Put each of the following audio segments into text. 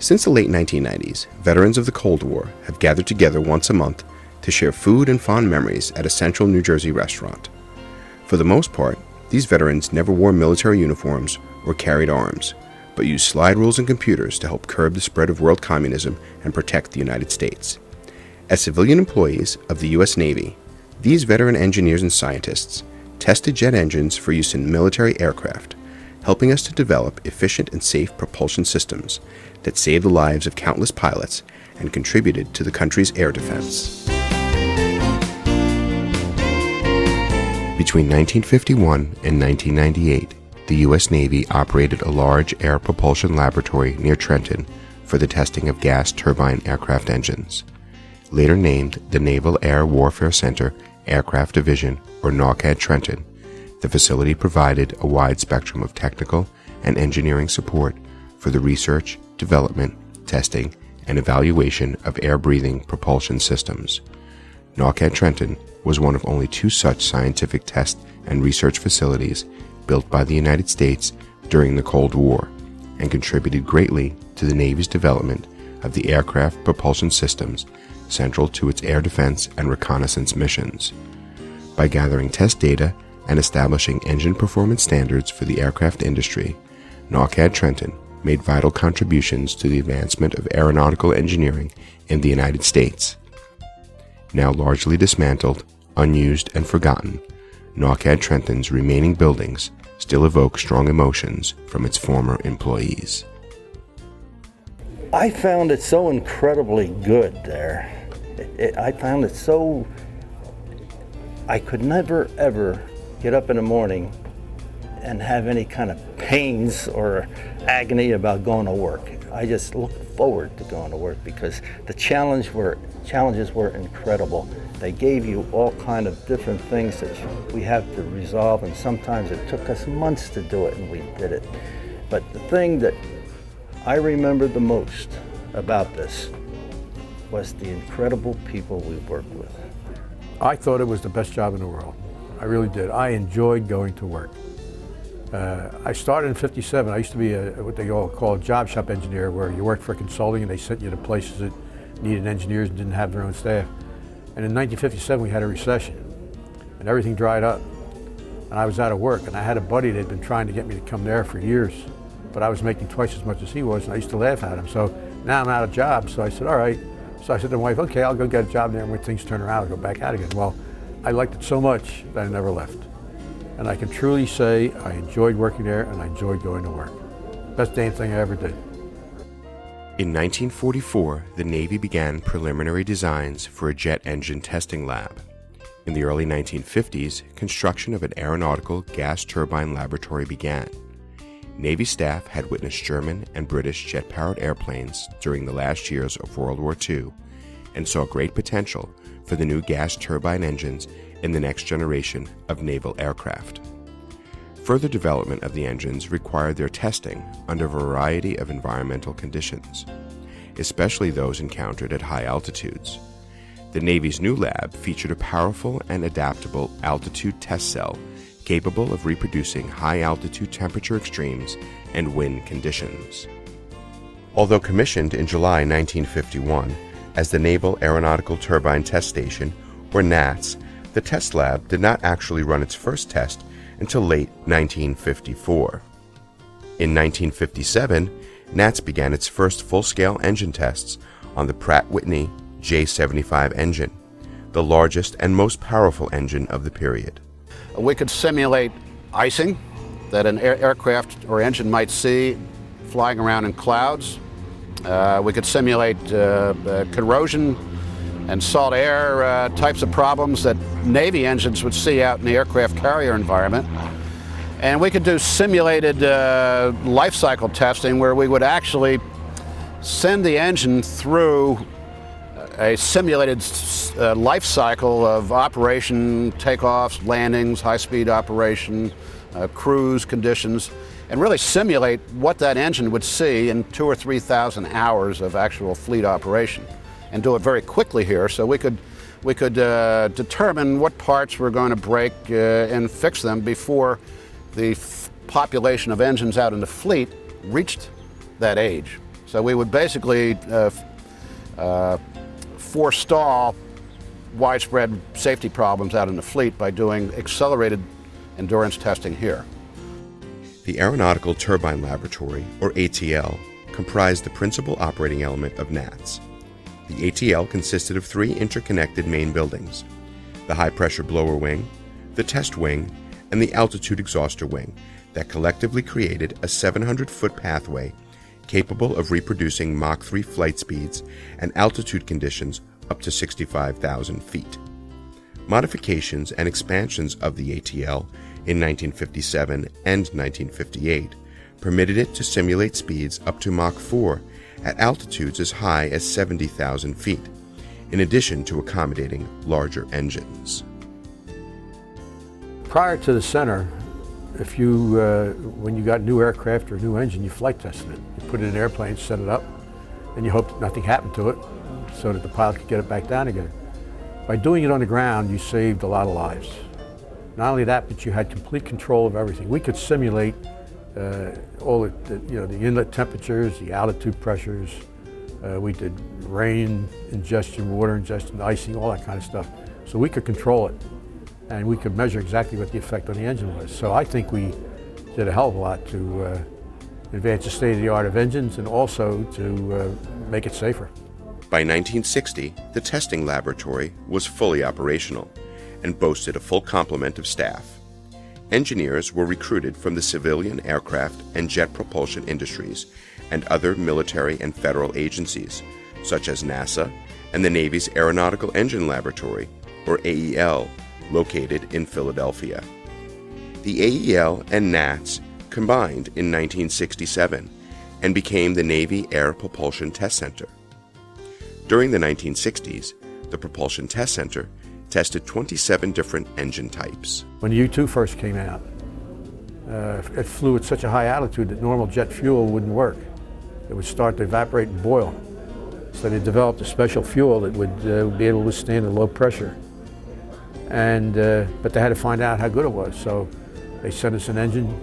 Since the late 1990s, veterans of the Cold War have gathered together once a month to share food and fond memories at a central New Jersey restaurant. For the most part, these veterans never wore military uniforms or carried arms, but used slide rules and computers to help curb the spread of world communism and protect the United States. As civilian employees of the U.S. Navy, these veteran engineers and scientists tested jet engines for use in military aircraft, helping us to develop efficient and safe propulsion systems that saved the lives of countless pilots and contributed to the country's air defense. Between 1951 and 1998, the U.S. Navy operated a large air propulsion laboratory near Trenton for the testing of gas turbine aircraft engines. Later named the Naval Air Warfare Center Aircraft Division, or NAWC AD Trenton, the facility provided a wide spectrum of technical and engineering support for the research, development, testing, and evaluation of air-breathing propulsion systems. NAWC AD Trenton was one of only 2 such scientific test and research facilities built by the United States during the Cold War, and contributed greatly to the Navy's development of the aircraft propulsion systems central to its air defense and reconnaissance missions. By gathering test data and establishing engine performance standards for the aircraft industry, NAWC AD Trenton made vital contributions to the advancement of aeronautical engineering in the United States. Now largely dismantled, unused, and forgotten, NAWC AD Trenton's remaining buildings still evoke strong emotions from its former employees. I found it so incredibly good there. I found it so... I could never, ever get up in the morning and have any kind of pains or agony about going to work. I just looked forward to going to work because the challenges were incredible. They gave you all kind of different things that we have to resolve, and sometimes it took us months to do it, and we did it. But the thing that I remember the most about this was the incredible people we worked with. I thought it was the best job in the world. I really did. I enjoyed going to work. I started in '57. I used to be what they all call a job shop engineer, where you worked for consulting and they sent you to places that needed engineers and didn't have their own staff. And in 1957 we had a recession and everything dried up. And I was out of work, and I had a buddy that had been trying to get me to come there for years, but I was making twice as much as he was, and I used to laugh at him. So now I'm out of job, so I said, all right. So I said to my wife, okay, I'll go get a job there, and when things turn around, I'll go back out again. Well, I liked it so much that I never left. And I can truly say I enjoyed working there, and I enjoyed going to work. Best damn thing I ever did. In 1944, the Navy began preliminary designs for a jet engine testing lab. In the early 1950s, construction of an aeronautical gas turbine laboratory began. Navy staff had witnessed German and British jet-powered airplanes during the last years of World War II and saw great potential for the new gas turbine engines in the next generation of naval aircraft. Further development of the engines required their testing under a variety of environmental conditions, especially those encountered at high altitudes. The Navy's new lab featured a powerful and adaptable altitude test cell capable of reproducing high-altitude temperature extremes and wind conditions. Although commissioned in July 1951 as the Naval Aeronautical Turbine Test Station, or NATS, the test lab did not actually run its first test until late 1954. In 1957, NATS began its first full-scale engine tests on the Pratt & Whitney J75 engine, the largest and most powerful engine of the period. We could simulate icing that an aircraft or engine might see flying around in clouds. We could simulate corrosion and salt air types of problems that Navy engines would see out in the aircraft carrier environment. And we could do simulated life cycle testing where we would actually send the engine through a simulated life cycle of operation, takeoffs, landings, high-speed operation, cruise conditions, and really simulate what that engine would see in 2,000 or 3,000 hours of actual fleet operation, and do it very quickly here, so we could determine what parts were going to break and fix them before the population of engines out in the fleet reached that age. So we would basically forestall widespread safety problems out in the fleet by doing accelerated endurance testing here. The Aeronautical Turbine Laboratory, or ATL, comprised the principal operating element of NATS. The ATL consisted of 3 interconnected main buildings: the high-pressure blower wing, the test wing, and the altitude exhauster wing that collectively created a 700-foot pathway capable of reproducing Mach 3 flight speeds and altitude conditions up to 65,000 feet. Modifications and expansions of the ATL in 1957 and 1958 permitted it to simulate speeds up to Mach 4 at altitudes as high as 70,000 feet, in addition to accommodating larger engines. Prior to the center, if you, when you got new aircraft or a new engine, you flight tested it. You put it in an airplane, set it up, and you hoped nothing happened to it so that the pilot could get it back down again. By doing it on the ground, you saved a lot of lives. Not only that, but you had complete control of everything. We could simulate all the inlet temperatures, the altitude pressures. We did rain ingestion, water ingestion, icing, all that kind of stuff. So we could control it, and we could measure exactly what the effect on the engine was. So I think we did a hell of a lot to advance the state-of-the-art of engines and also to make it safer. By 1960, the testing laboratory was fully operational and boasted a full complement of staff. Engineers were recruited from the civilian aircraft and jet propulsion industries and other military and federal agencies, such as NASA and the Navy's Aeronautical Engine Laboratory, or AEL, located in Philadelphia. The AEL and NATS combined in 1967 and became the Navy Air Propulsion Test Center. During the 1960s, the Propulsion Test Center tested 27 different engine types. When the U-2 first came out, it flew at such a high altitude that normal jet fuel wouldn't work. It would start to evaporate and boil. So they developed a special fuel that would be able to withstand the low pressure. And, but they had to find out how good it was. So they sent us an engine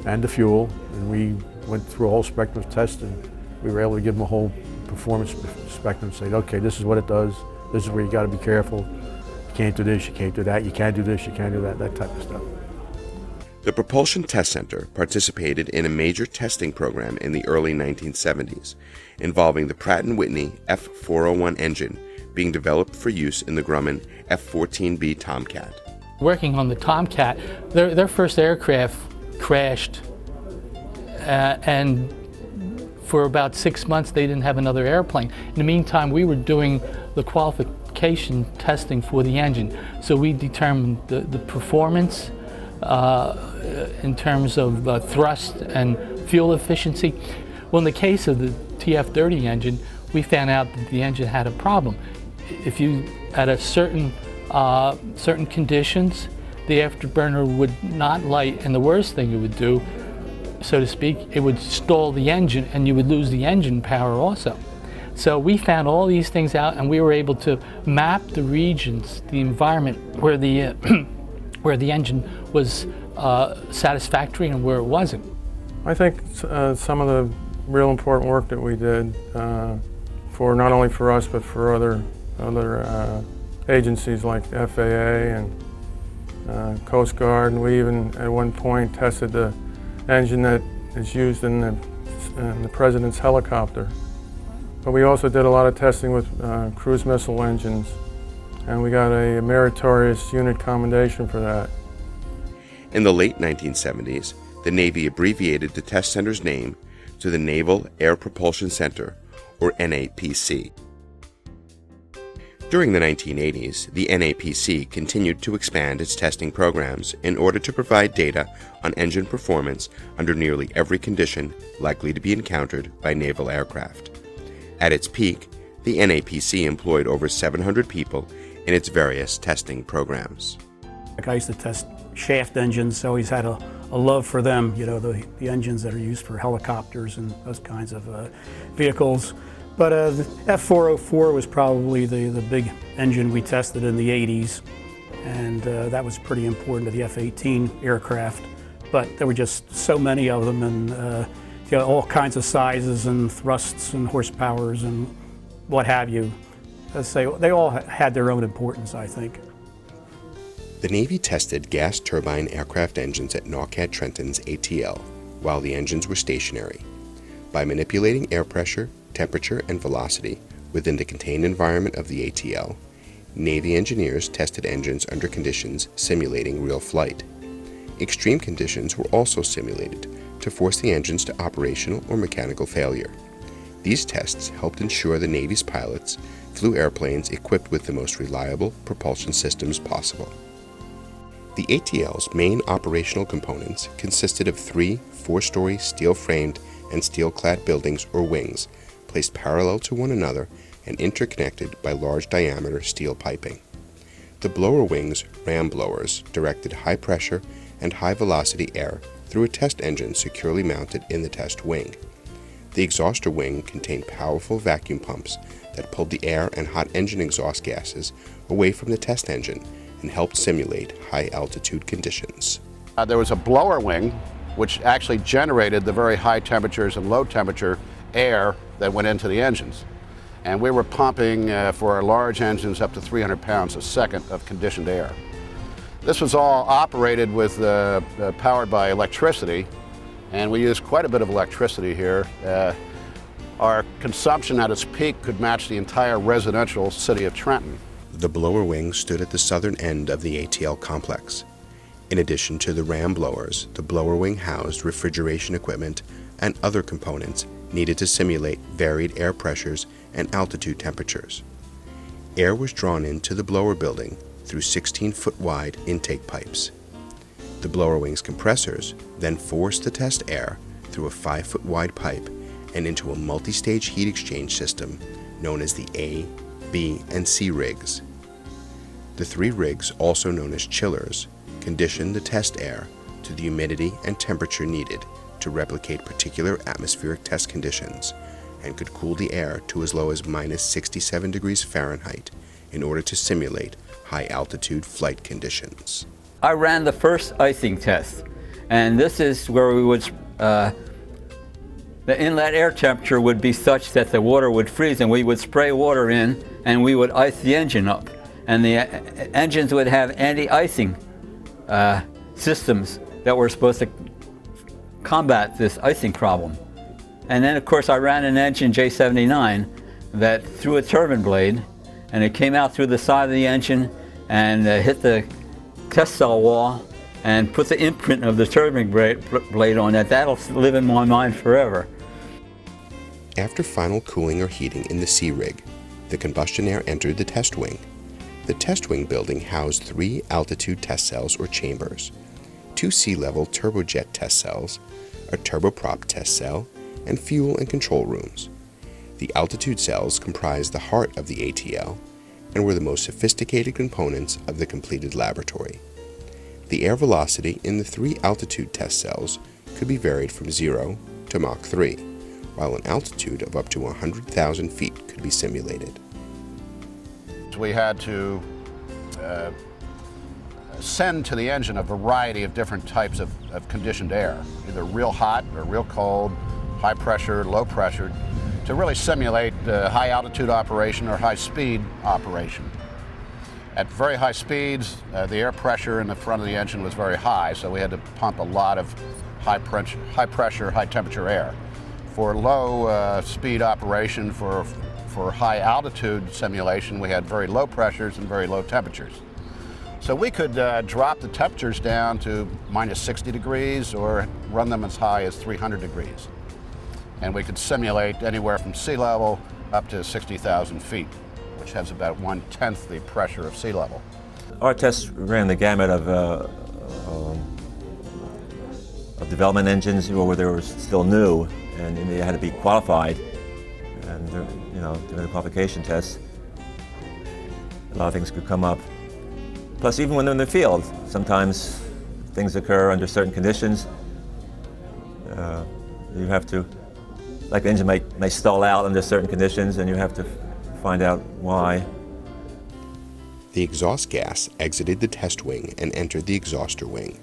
and the fuel, and we went through a whole spectrum of tests, and we were able to give them a whole performance spectrum, say, okay, this is what it does, this is where you got to be careful, you can't do this, you can't do that, you can't do this, you can't do that, that type of stuff. The Propulsion Test Center participated in a major testing program in the early 1970s, involving the Pratt & Whitney F401 engine being developed for use in the Grumman F-14B Tomcat. Working on the Tomcat, their first aircraft crashed, and for about 6 months they didn't have another airplane. In the meantime, we were doing the qualification testing for the engine. So we determined the performance in terms of thrust and fuel efficiency. Well, in the case of the TF-30 engine, we found out that the engine had a problem. If you, at a certain conditions, the afterburner would not light, and the worst thing it would do, so to speak, it would stall the engine and you would lose the engine power also. So we found all these things out, and we were able to map the regions, the environment where the where the engine was satisfactory and where it wasn't. I think some of the real important work that we did for not only for us but for other agencies like the FAA and Coast Guard, and we even at one point tested the engine that is used in the President's helicopter. But we also did a lot of testing with cruise missile engines, and we got a meritorious unit commendation for that. In the late 1970s, the Navy abbreviated the test center's name to the Naval Air Propulsion Center, or NAPC. During the 1980s, the NAPC continued to expand its testing programs in order to provide data on engine performance under nearly every condition likely to be encountered by naval aircraft. At its peak, the NAPC employed over 700 people in its various testing programs. I used to test shaft engines, so I always had a love for them, you know, the engines that are used for helicopters and those kinds of vehicles. But the F404 was probably the big engine we tested in the 80s, and that was pretty important to the F-18 aircraft. But there were just so many of them, and all kinds of sizes and thrusts and horsepowers and what have you. Let's say they all had their own importance, I think. The Navy tested gas turbine aircraft engines at NAWC AD Trenton's ATL while the engines were stationary. By manipulating air pressure, temperature, and velocity within the contained environment of the ATL, Navy engineers tested engines under conditions simulating real flight. Extreme conditions were also simulated to force the engines to operational or mechanical failure. These tests helped ensure the Navy's pilots flew airplanes equipped with the most reliable propulsion systems possible. The ATL's main operational components consisted of 3 4-story steel-framed and steel-clad buildings or wings placed parallel to one another and interconnected by large-diameter steel piping. The blower wings, ram blowers, directed high-pressure and high-velocity air through a test engine securely mounted in the test wing. The exhauster wing contained powerful vacuum pumps that pulled the air and hot engine exhaust gases away from the test engine and helped simulate high-altitude conditions. There was a blower wing, which actually generated the very high temperatures and low temperature air that went into the engines. And we were pumping for our large engines up to 300 pounds a second of conditioned air. This was all operated with powered by electricity, and we used quite a bit of electricity here. Our consumption at its peak could match the entire residential city of Trenton. The blower wing stood at the southern end of the ATL complex. In addition to the ram blowers, the blower wing housed refrigeration equipment and other components needed to simulate varied air pressures and altitude temperatures. Air was drawn into the blower building through 16-foot wide intake pipes. The blower wing's compressors then forced the test air through a 5-foot wide pipe and into a multi-stage heat exchange system known as the A, B, and C rigs. The 3 rigs, also known as chillers, conditioned the test air to the humidity and temperature needed to replicate particular atmospheric test conditions and could cool the air to as low as minus 67 degrees Fahrenheit in order to simulate high-altitude flight conditions. I ran the first icing test, and this is where we would, the inlet air temperature would be such that the water would freeze, and we would spray water in and we would ice the engine up. And the engines would have anti-icing systems that were supposed to combat this icing problem. And then of course I ran an engine J79 that threw a turbine blade, and it came out through the side of the engine and hit the test cell wall and put the imprint of the turbine blade on it. That'll live in my mind forever. After final cooling or heating in the C rig, the combustion air entered the test wing. The test wing building housed 3 altitude test cells or chambers, 2 sea-level turbojet test cells, a turboprop test cell, and fuel and control rooms. The altitude cells comprised the heart of the ATL and were the most sophisticated components of the completed laboratory. The air velocity in the 3 altitude test cells could be varied from 0 to Mach 3, while an altitude of up to 100,000 feet could be simulated. We had to send to the engine a variety of different types of conditioned air, either real hot or real cold, high pressure, low pressure, to really simulate high altitude operation or high speed operation. At very high speeds, the air pressure in the front of the engine was very high, so we had to pump a lot of high pressure, high temperature air. For low speed operation, for high altitude simulation, we had very low pressures and very low temperatures. So we could drop the temperatures down to minus 60 degrees or run them as high as 300 degrees. And we could simulate anywhere from sea level up to 60,000 feet, which has about 1/10 the pressure of sea level. Our tests ran the gamut of development engines where they were still new and they had to be qualified. And during the qualification tests, a lot of things could come up. Plus, even when they're in the field, sometimes things occur under certain conditions. You have to, like the engine may stall out under certain conditions, and you have to find out why. The exhaust gas exited the test wing and entered the exhauster wing.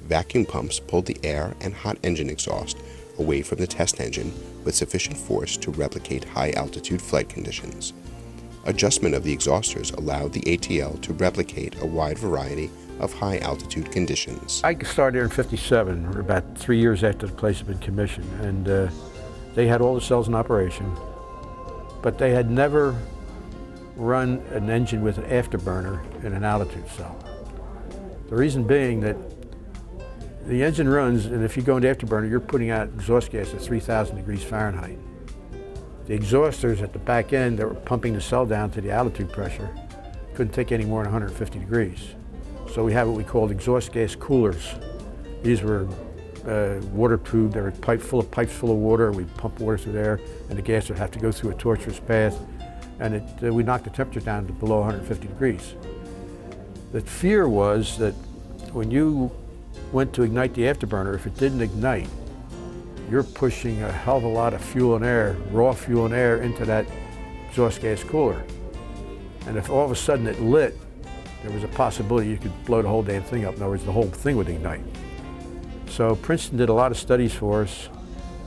Vacuum pumps pulled the air and hot engine exhaust away from the test engine with sufficient force to replicate high-altitude flight conditions. Adjustment of the exhausters allowed the ATL to replicate a wide variety of high-altitude conditions. I started here in '57, about 3 years after the place had been commissioned, and they had all the cells in operation, but they had never run an engine with an afterburner in an altitude cell. The reason being that the engine runs, and if you go into afterburner, you're putting out exhaust gas at 3,000 degrees Fahrenheit. The exhausters at the back end that were pumping the cell down to the altitude pressure couldn't take any more than 150 degrees. So we have what we called exhaust gas coolers. These were water-tube. They were pipes full of water. We'd pump water through there, and the gas would have to go through a tortuous path, and we knocked the temperature down to below 150 degrees. The fear was that when you went to ignite the afterburner, if it didn't ignite, you're pushing a hell of a lot of fuel and air, raw fuel and air, into that exhaust gas cooler. And if all of a sudden it lit, there was a possibility you could blow the whole damn thing up. In other words, the whole thing would ignite. So Princeton did a lot of studies for us,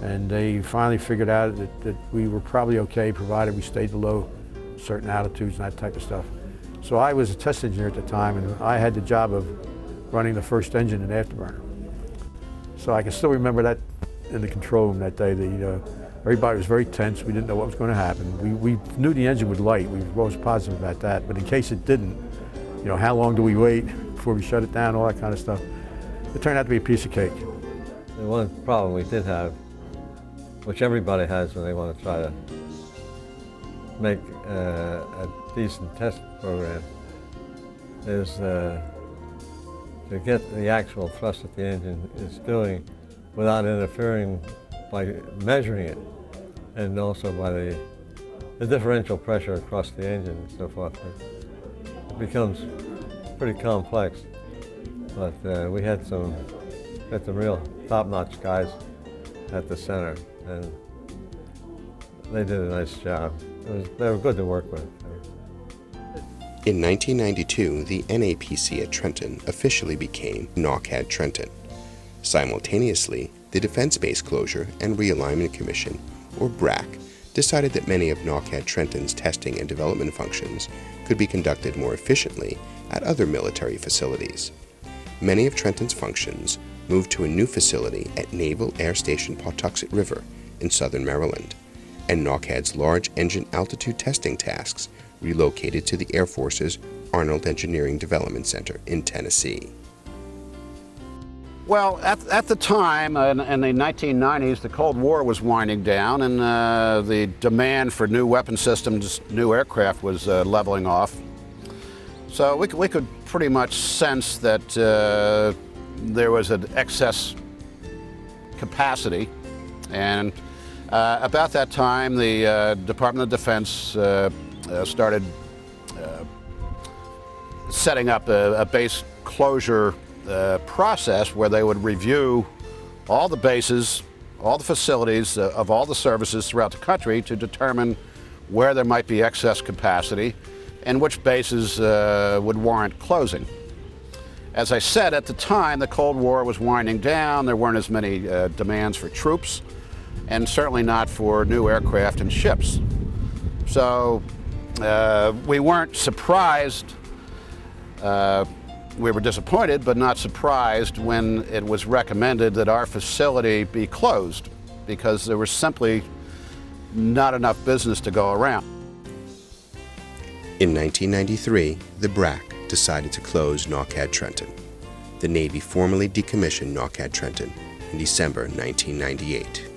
and they finally figured out that we were probably okay, provided we stayed below certain altitudes and that type of stuff. So I was a test engineer at the time, and I had the job of running the first engine in afterburner. So I can still remember that in the control room that day. Everybody was very tense. We didn't know what was going to happen. We knew the engine would light. We were always positive about that. But in case it didn't, how long do we wait before we shut it down, all that kind of stuff. It turned out to be a piece of cake. The one problem we did have, which everybody has when they want to try to make a decent test program, is to get the actual thrust that the engine is doing without interfering by measuring it, and also by the differential pressure across the engine and so forth. It becomes pretty complex, but we had some real top-notch guys at the center, and they did a nice job. They were good to work with. In 1992, the NAPC at Trenton officially became NAWC AD Trenton. Simultaneously, the Defense Base Closure and Realignment Commission, or BRAC, decided that many of NAWC AD Trenton's testing and development functions could be conducted more efficiently at other military facilities. Many of Trenton's functions moved to a new facility at Naval Air Station Pawtuxet River in southern Maryland, and NAWC AD's large engine altitude testing tasks relocated to the Air Force's Arnold Engineering Development Center in Tennessee. Well, at the time, in the 1990s, the Cold War was winding down, and the demand for new weapon systems, new aircraft was leveling off. So we could pretty much sense that there was an excess capacity, and about that time, the Department of Defense started setting up a base closure process where they would review all the bases, all the facilities of all the services throughout the country to determine where there might be excess capacity and which bases would warrant closing. As I said, at the time, the Cold War was winding down. There weren't as many demands for troops, and certainly not for new aircraft and ships. So we weren't surprised. We were disappointed, but not surprised when it was recommended that our facility be closed, because there was simply not enough business to go around. In 1993, the BRAC decided to close NAWC AD Trenton. The Navy formally decommissioned NAWC AD Trenton in December 1998.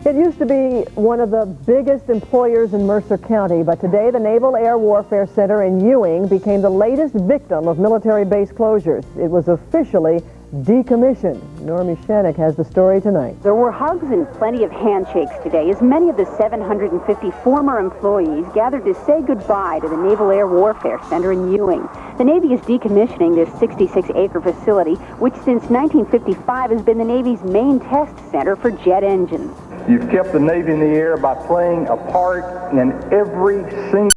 It used to be one of the biggest employers in Mercer County, but today the Naval Air Warfare Center in Ewing became the latest victim of military base closures. It was officially decommissioned. Normie Shanik has the story tonight. There were hugs and plenty of handshakes today as many of the 750 former employees gathered to say goodbye to the Naval Air Warfare Center in Ewing. The Navy is decommissioning this 66-acre facility, which since 1955 has been the Navy's main test center for jet engines. You've kept the Navy in the air by playing a part in every single